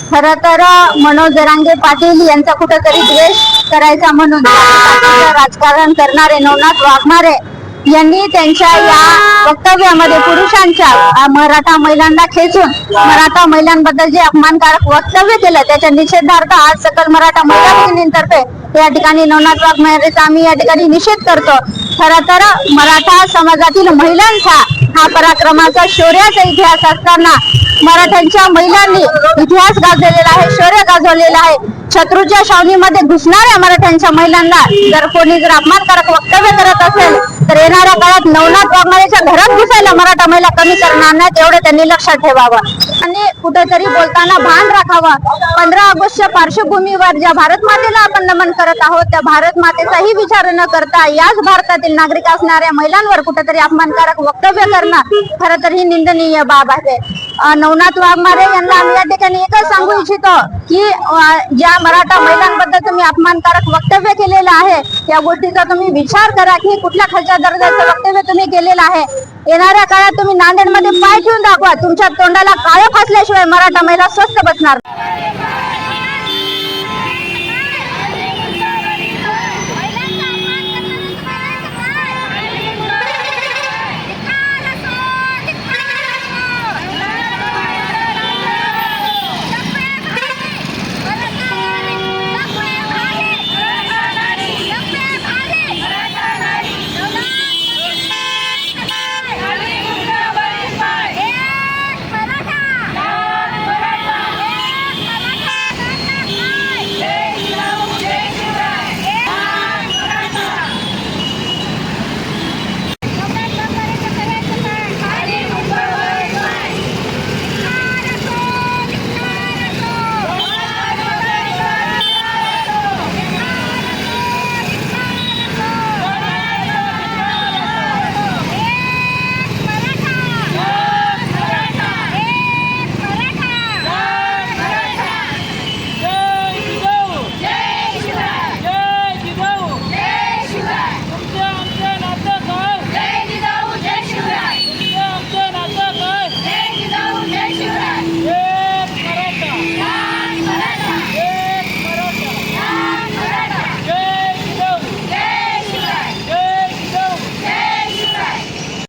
खरं तर मनोज जरांगे पाटील यांचा कुठेतरी द्वेष करायचा म्हणून राजकारण करणारे नवनाथ वाघमारे यांनी त्यांच्या या वक्तव्यामध्ये पुरुषांच्या मराठा महिलांना खेचून मराठा महिलांबद्दल जे अपमानकारक वक्तव्य केलं त्याच्या निषेधार्थ आज सकल मराठा महिला भगिनींतर्फे या ठिकाणी नवनाथ वाघमारेचा आम्ही या ठिकाणी निषेध करतो। खरं तर मराठा समाजातील महिलांचा हा पराक्रमाचा शौर्याचा इतिहास असताना मराठ्यांच्या महिलांनी इतिहास गाजवलेला आहे, शौर्य गाजवलेलं आहे। शत्रूच्या छावणीमध्ये घुसणाऱ्या मराठ्यांच्या महिलांना जर कोणी अपमानकारक वक्तव्य करत असेल तर येणाऱ्या काळात नवनाथ वाघमारेच्या घरात घुसायला मराठा महिला कमी करणार नाहीत, एवढं त्यांनी लक्षात ठेवावं आणि कुठेतरी बोलताना भान राखावं। 15 ऑगस्टच्या पार्श्वभूमीवर ज्या भारत मातेला आपण नमन करत आहोत त्या भारत मातेचाही विचार न करता याच भारतातील नागरिक असणाऱ्या महिलांवर कुठेतरी अपमानकारक वक्तव्य करणं खरं तर ही निंदनीय बाब आहे। नवनाथ वाघमारे यांना आम्ही या ठिकाणी एकच सांगू इच्छितो की ज्या मराठा महिलांबद्दल तुम्ही अपमानकारक वक्तव्य केलेलं आहे त्या गोष्टीचा तुम्ही विचार करा की कुठल्या खालच्या दर्जाचं वक्तव्य तुम्ही केलेलं आहे। येणाऱ्या काळात तुम्ही नांदेडमध्ये पाय ठेवून दाखवा, तुमच्या तोंडाला काळं फासल्याशिवाय मराठा महिला स्वस्थ बसणार।